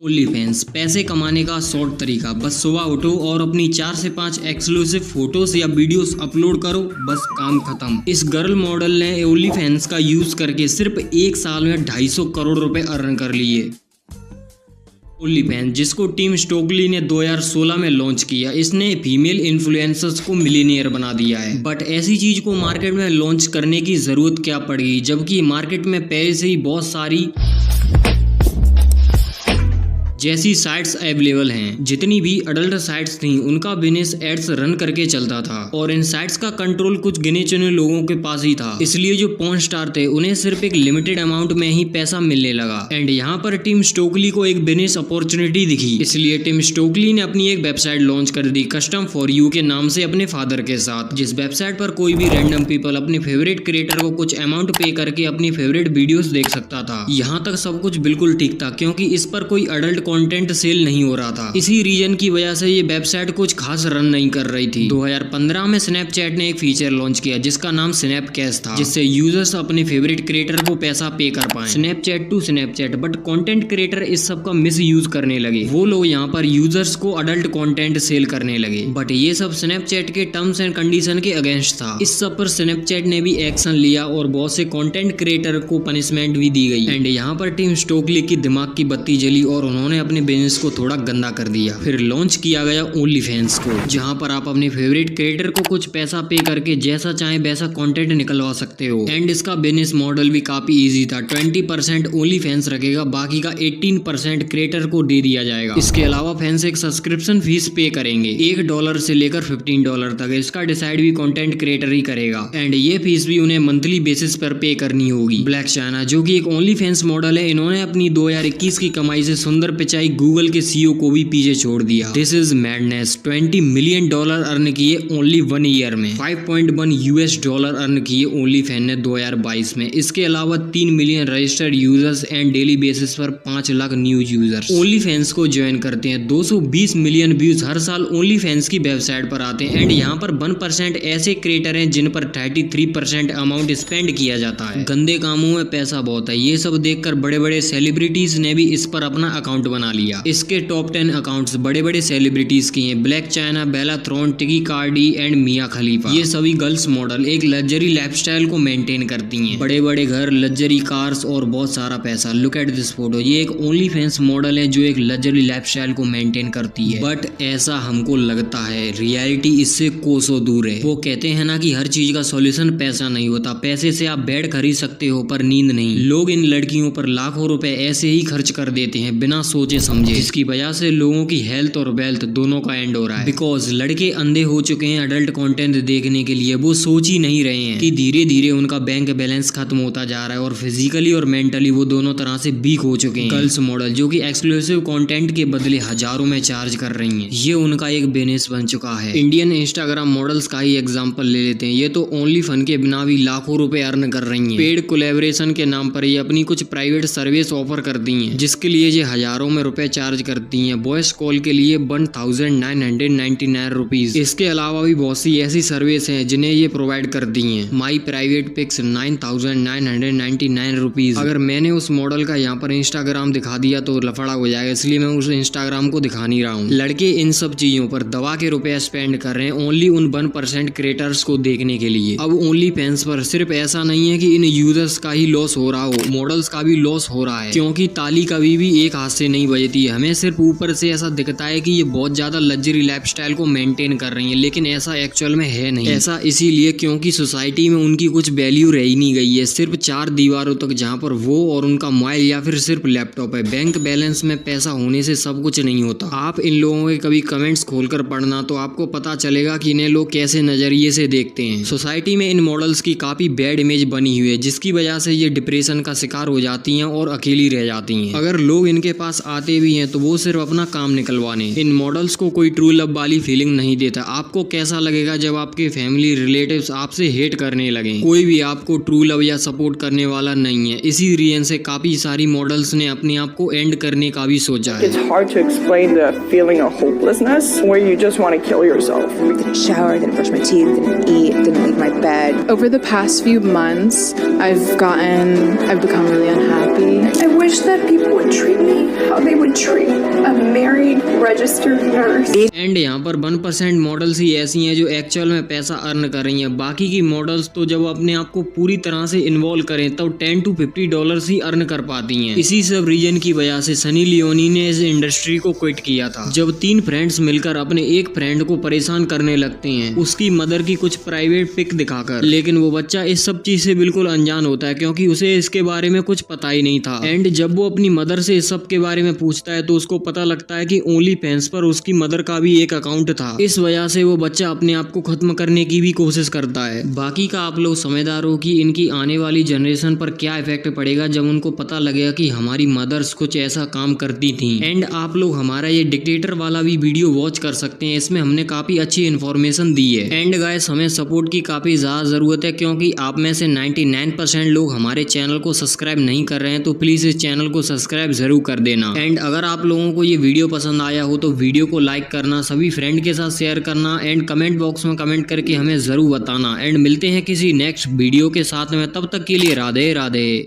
Only fans पैसे कमाने का शॉर्ट तरीका। बस सुबह उठो और अपनी 4 से 5 एक्सक्लूसिव फोटोज या वीडियोस अपलोड करो, बस काम खत्म। इस गर्ल मॉडल ने ओनली फैंस का यूज करके सिर्फ 1 साल में 250 करोड़ रुपए अर्न कर लिए। ओनली फैंस, जिसको टीम स्टोकली ने 2016 में लॉन्च किया, इसने फीमेल इन्फ्लुएंसर्स को मिलियनियर बना दिया है। बट ऐसी चीज को मार्केट में लॉन्च करने की जरूरत क्या पड़ेगी, जबकि मार्केट में पहले से ही बहुत सारी जैसी साइट्स अवेलेबल हैं। जितनी भी अडल्ट साइट्स थीं, उनका बिजनेस एड्स रन करके चलता था और इन साइट्स का कंट्रोल कुछ गिने चुने लोगों के पास ही था। इसलिए जो पॉर्न स्टार थे, उन्हें सिर्फ एक लिमिटेड अमाउंट में ही पैसा मिलने लगा। एंड यहाँ पर टीम स्टोकली को एक बिजनेस अपॉर्चुनिटी दिखी, इसलिए टीम स्टोकली ने अपनी एक वेबसाइट लॉन्च कर दी, कस्टम फॉर यू के नाम से, अपने फादर के साथ। जिस वेबसाइट पर कोई भी रैंडम पीपल अपने फेवरेट क्रिएटर को कुछ अमाउंट पे करके अपनी फेवरेट वीडियोस देख सकता था। यहाँ तक सब कुछ बिल्कुल ठीक था, क्योंकि इस पर कोई अडल्ट कंटेंट सेल नहीं हो रहा था। इसी रीजन की वजह से ये वेबसाइट कुछ खास रन नहीं कर रही थी। 2015 में स्नैपचैट ने एक फीचर लॉन्च किया जिसका नाम स्नैप कैश था, जिससे यूजर्स अपने फेवरेट क्रिएटर को पैसा पे कर पाए। Snapchat to Snapchat, but content creator इस सब का मिस यूज करने लगे। वो लोग यहाँ पर यूजर्स को अडल्ट कंटेंट सेल करने लगे, बट ये सब स्नैपचैट के टर्म्स एंड कंडीशन के अगेंस्ट था। इस सब पर स्नैपचैट ने भी एक्शन लिया और बहुत से कंटेंट क्रिएटर को पनिशमेंट भी दी गई। एंड यहाँ पर टीम स्टोकली की दिमाग की बत्ती जली और उन्होंने अपने बिजनेस को थोड़ा गंदा कर दिया। फिर लॉन्च किया गया ओनली फैंस को, जहां पर आप अपने फेवरेट क्रिएटर को कुछ पैसा पे करके जैसा चाहे वैसा कंटेंट निकलवा सकते हो। एंड इसका बिजनेस मॉडल भी काफी इजी था। 20% ओनली फैंस रखेगा, बाकी का 18% क्रिएटर को दे दिया जाएगा। इसके अलावा फैंस एक सब्सक्रिप्शन फीस पे करेंगे, $1 से लेकर $15 तक। इसका डिसाइड भी कंटेंट क्रिएटर ही करेगा एंड ये फीस भी उन्हें मंथली बेसिस पर पे करनी होगी। ब्लैक चाइना, जो कि एक ओनली फैंस मॉडल है, इन्होंने अपनी 2021 की कमाई से सुंदर पिचाई गूगल के सीईओ को भी पीछे छोड़ दिया। This is madness. $20 million earn किए ओनली 1 ईयर में। $5.1 अर्न किए ओनली फैन ने 2022 में। इसके अलावा 3 million registered users and daily basis पर 5 lakh new users only fans को ज्वाइन करते हैं। 220 मिलियन व्यूज हर साल ओनली फैंस की वेबसाइट पर आते हैं। एंड यहाँ पर 1% ऐसे क्रिएटर हैं जिन पर 33% अमाउंट स्पेंड किया जाता है। गंदे कामों में पैसा बहुत है। ये सब देखकर बड़े बड़े सेलिब्रिटीज ने भी इस पर अपना अकाउंट बना लिया। इसके टॉप 10 अकाउंट्स बड़े बड़े सेलिब्रिटीज की हैं। ब्लैक चाइना, बेला थ्रोन, टिकी कार्डी एंड मिया खलीफा। ये सभी गर्ल्स मॉडल एक लग्जरी लाइफस्टाइल को मेंटेन करती हैं। बड़े बड़े घर, लग्जरी कार्स और बहुत सारा पैसा। Look at this photo. ये एक ओनली फैंस मॉडल है जो एक लग्जरी लाइफस्टाइल को मेंटेन करती है। बट ऐसा हमको लगता है, रियलिटी इससे कोसों दूर है। वो कहते हैं ना कि हर चीज का सॉल्यूशन पैसा नहीं होता। पैसे से आप बेड खरीद सकते हो पर नींद नहीं। लोग इन लड़कियों पर लाखों रुपए ऐसे ही खर्च कर देते हैं बिना सोचे समझे, जिसकी वजह से लोगों की हेल्थ और वेल्थ दोनों का एंड हो रहा है। बिकॉज लड़के अंधे हो चुके हैं अडल्ट कंटेंट देखने के लिए। वो सोच ही नहीं रहे हैं कि धीरे धीरे उनका बैंक बैलेंस खत्म होता जा रहा है और फिजिकली और मेंटली वो दोनों तरह से वीक हो चुके हैं। गर्ल्स मॉडल जो कि एक्सक्लूसिव कंटेंट के बदले हजारों में चार्ज कर रही हैं, ये उनका एक बिजनेस बन चुका है। इंडियन इंस्टाग्राम मॉडल्स का ही एग्जांपल ले लेते हैं। ये तो ओनली फन के बिना भी लाखों रुपए अर्न कर रही हैं। पेड कोलैबोरेशन के नाम पर ये अपनी कुछ प्राइवेट सर्विस ऑफर करती हैं, जिसके लिए ये हजारों में रुपए चार्ज करती हैं। वॉइस कॉल के लिए 1999 रुपीज। इसके अलावा भी बहुत सी ऐसी सर्विस हैं जिन्हें ये प्रोवाइड करती हैं। My private pics 9999 rupees. अगर मैंने उस मॉडल का यहाँ पर इंस्टाग्राम दिखा दिया तो लफड़ा हो जाएगा, इसलिए मैं उस इंस्टाग्राम को दिखा नहीं रहा हूँ। लड़के इन सब चीजों पर दबा के रुपया स्पेंड कर रहे हैं ओनली उन 1% क्रिएटर्स को देखने के लिए। अब ओनली फैंस पर सिर्फ ऐसा नहीं है कि इन यूजर्स का ही लॉस हो रहा हो, मॉडल्स का भी लॉस हो रहा है, क्योंकि ताली कभी भी एक हाथ से नहीं बजती है। हमें सिर्फ ऊपर से ऐसा दिखता है कि ये बहुत ज्यादा लग्जरी लाइफस्टाइल को मेंटेन कर रही है, लेकिन ऐसा एक्चुअल में है नहीं। ऐसा इसीलिए क्योंकि सोसाइटी में उनकी कुछ वैल्यू रह ही नहीं गई है। सिर्फ 4 दीवारों तक जहाँ पर वो और उनका मोबाइल या फिर सिर्फ लैपटॉप है। बैंक बैलेंस में पैसा होने से सब कुछ नहीं होता। आप इन लोगों के कभी कमेंट्स खोलकर पढ़ना तो आपको पता चलेगा कि इन्हें लोग कैसे नजरिए से देखते हैं। सोसाइटी में इन मॉडल्स की काफी बैड इमेज बनी हुई है, जिसकी वजह से ये डिप्रेशन का शिकार हो जाती हैं और अकेली रह जाती हैं। अगर लोग इनके पास आते भी हैं तो वो सिर्फ अपना काम निकलवाने। इन मॉडल्स को कोई ट्रू लव वाली फीलिंग नहीं देता। आपको कैसा लगेगा जब आपके फैमिली रिलेटिव्स आपसे हेट करने लगे? कोई भी आपको ट्रू लव या सपोर्ट करने वाला नहीं है। इसी रीजन से काफी सारी मॉडल्स ने अपने आप को एंड करने का भी सोचा है। It's hard to explain the feeling of hopelessness where you just want to kill yourself. Didn't shower, didn't brush my teeth, didn't eat, didn't leave my bed. Over the past few months, I've become really unhappy. I wish that people would treat me how they would treat a married registered nurse. And यहाँ पर 1% models ही ऐसी हैं जो actual में पैसा earn कर रही हैं। बाकी की मॉडल्स तो जब अपने आप को पूरी तरह से इन्वॉल्व करें तो $10 to $50 ही अर्न कर पाती हैं। इसी सब रीजन की वजह से सनी लियोनी ने इस इंडस्ट्री को क्विट किया था। जब 3 फ्रेंड्स मिलकर अपने एक फ्रेंड को परेशान करने लगते हैं उसकी मदर की कुछ प्राइवेट पिक दिखाकर, लेकिन वो बच्चा इस सब चीज से बिल्कुल अनजान होता है क्योंकि उसे इसके बारे में कुछ पता ही नहीं था। एंड जब वो अपनी मदर से इस सब के बारे में पूछता है तो उसको पता लगता है कि ओनली फैंस पर उसकी मदर का भी एक अकाउंट था। इस वजह से वो बच्चा अपने आप को खत्म करने की भी कोशिश करता है। बाकी का आप लोग समझदार हो कि इनकी आने वाली जनरेशन पर क्या इफेक्ट पड़ेगा जब उनको पता लगेगा कि हमारी मदर्स कुछ ऐसा काम करती थी। एंड आप लोग हमारा ये डिक्टेटर वाला भी वीडियो वॉच कर सकते हैं, इसमें हमने काफी अच्छी इन्फॉर्मेशन दी है। एंड गाइस हमें सपोर्ट की काफी ज्यादा जरूरत है क्योंकि आप में से 99% लोग हमारे चैनल को सब्सक्राइब नहीं कर रहे हैं, तो प्लीज इस चैनल को सब्सक्राइब जरूर कर देना। एंड अगर आप लोगों को ये वीडियो पसंद आया हो तो वीडियो को लाइक करना, सभी फ्रेंड के साथ शेयर करना एंड कमेंट बॉक्स में कमेंट करके हमें जरूर बताना। एंड मिलते हैं किसी नेक्स्ट वीडियो के साथ में, तब तक के लिए राधे राधे।